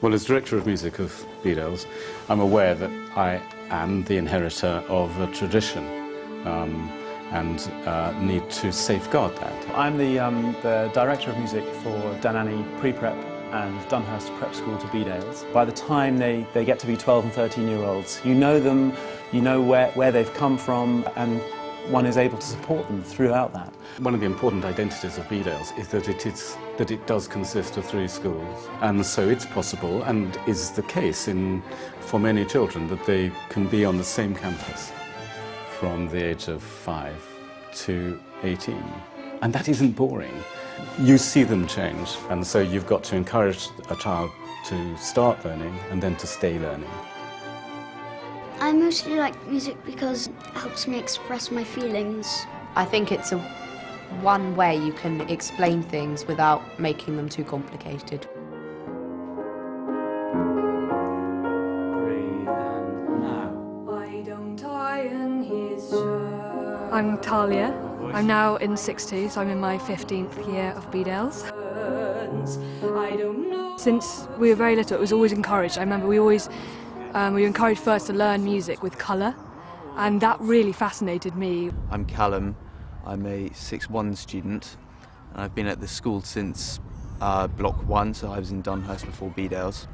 Well, as Director of Music of Bedales, I'm aware that I am the inheritor of a tradition and need to safeguard that. I'm the Director of Music for Danani Pre-Prep and Dunhurst Prep School to Bedales. By the time they get to be 12 and 13-year-olds, you know them, you know where they've come from, and one is able to support them throughout that. One of the important identities of Bedales is that it does consist of 3 schools, and so it's possible, and is the case for many children, that they can be on the same campus from the age of 5 to 18. And that isn't boring. You see them change, and so you've got to encourage a child to start learning and then to stay learning. I mostly like music because it helps me express my feelings. I think it's one way you can explain things without making them too complicated. Breathe and now. I'm Talia. I'm now in 60, so I'm in my 15th year of Bedales. Since we were very little, it was always encouraged. I remember we were encouraged first to learn music with colour, and that really fascinated me. I'm Callum. I'm a 6-1 student, and I've been at the school since Block 1, so I was in Dunhurst before Bedales.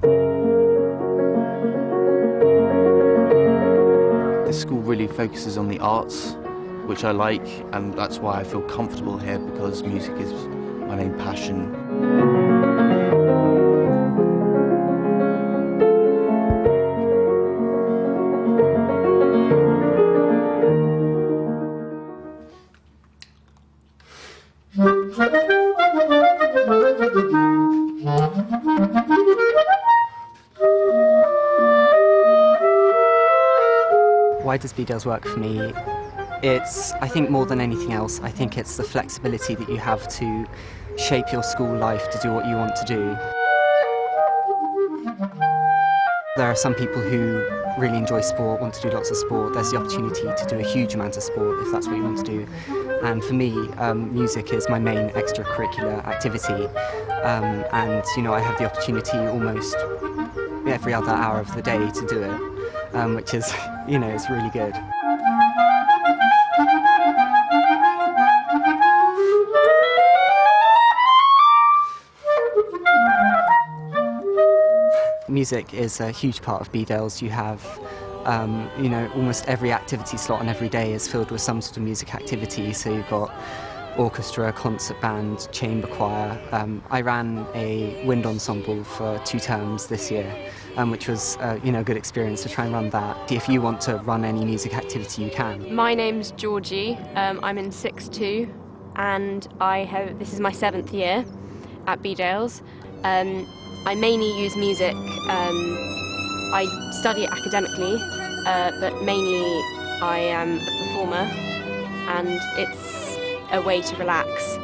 This school really focuses on the arts, which I like, and that's why I feel comfortable here, because music is my main passion. Why does Bedales work for me? It's, I think, more than anything else, I think it's the flexibility that you have to shape your school life to do what you want to do. There are some people who really enjoy sport, want to do lots of sport. There's the opportunity to do a huge amount of sport if that's what you want to do. And for me, music is my main extracurricular activity. And, you know, I have the opportunity almost every other hour of the day to do it, which is, you know, it's really good. Music is a huge part of Bedales. You have, you know, almost every activity slot on every day is filled with some sort of music activity. So you've got orchestra, concert band, chamber choir. I ran a wind ensemble for 2 terms this year, which was, you know, a good experience to try and run that. If you want to run any music activity, you can. My name's Georgie. I'm in 6-2, and this is my 7th year at Bedales. I mainly use music. I study it academically, but mainly I am a performer, and it's a way to relax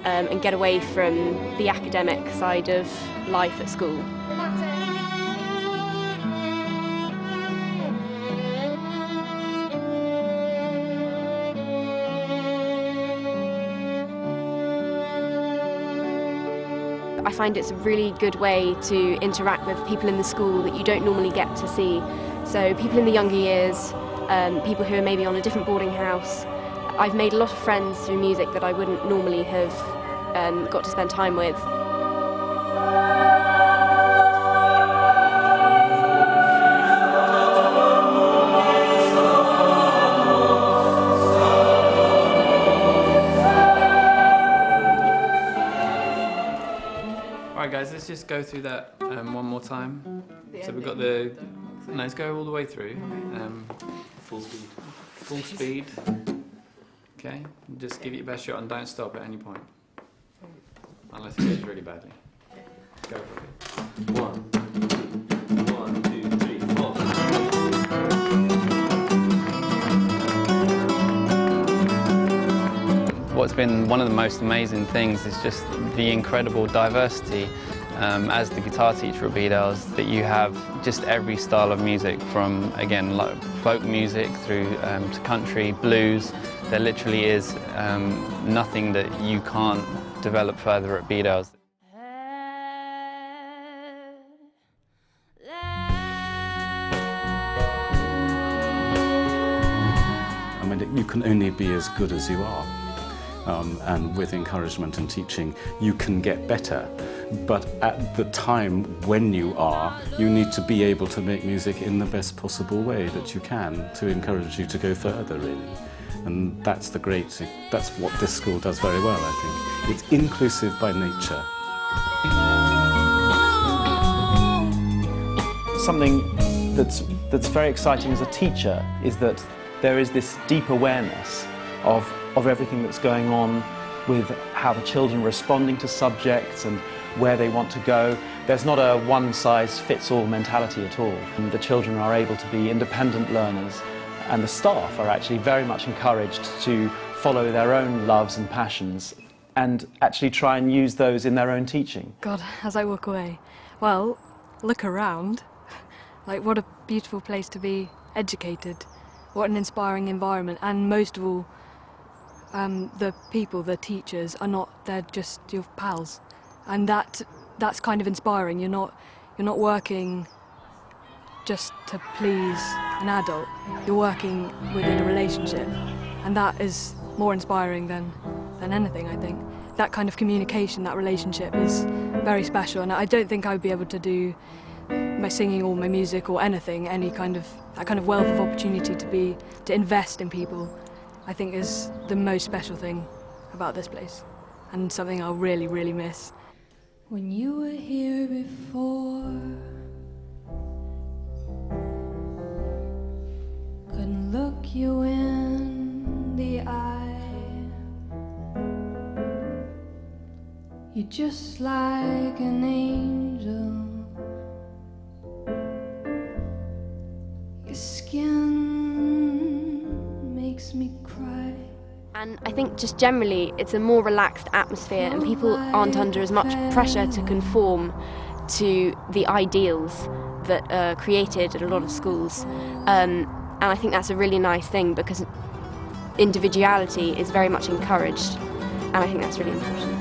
and get away from the academic side of life at school. I find it's a really good way to interact with people in the school that you don't normally get to see. So people in the younger years, people who are maybe on a different boarding house. I've made a lot of friends through music that I wouldn't normally have got to spend time with. Alright guys, let's just go through that one more time. So we've got the... No, let's go all the way through. Full speed. Full speed. Okay, just give it your best shot and don't stop at any point. Unless it goes really badly. Go for it. 1, 2, 3, 4. What's been one of the most amazing things is just the incredible diversity as the guitar teacher at Bedales, that you have just every style of music from, again, like folk music through to country, blues. There literally is nothing that you can't develop further at Bedales. I mean, you can only be as good as you are. And with encouragement and teaching, you can get better. But at the time when you are, you need to be able to make music in the best possible way that you can to encourage you to go further, really. And that's what this school does very well, I think. It's inclusive by nature. Something that's very exciting as a teacher is that there is this deep awareness of everything that's going on with how the children are responding to subjects and where they want to go. There's not a one-size-fits-all mentality at all. And the children are able to be independent learners, and the staff are actually very much encouraged to follow their own loves and passions and actually try and use those in their own teaching. God, as I walk away, well, look around. Like, what a beautiful place to be educated. What an inspiring environment, and most of all, the people, the teachers, they're just your pals. And that's kind of inspiring. You're not working just to please an adult. You're working within a relationship, and that is more inspiring than anything, I think. That kind of communication, that relationship is very special, and I don't think I would be able to do my singing or my music or anything, that kind of wealth of opportunity to invest in people, I think is the most special thing about this place, and something I'll really, really miss. When you were here before, couldn't look you in the eye. You're just like an angel. Your skin makes me cry. And I think just generally it's a more relaxed atmosphere, and people aren't under as much pressure to conform to the ideals that are created at a lot of schools. And I think that's a really nice thing, because individuality is very much encouraged, and I think that's really important.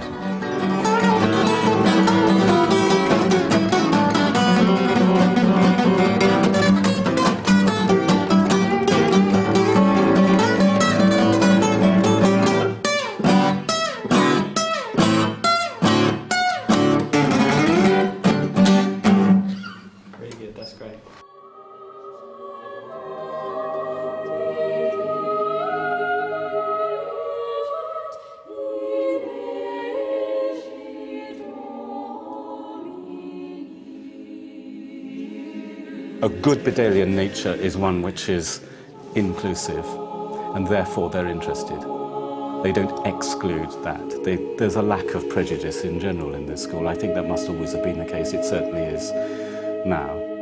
That's great. A good Bedalian nature is one which is inclusive, and therefore they're interested. They don't exclude that. There's a lack of prejudice in general in this school. I think that must always have been the case. It certainly is now.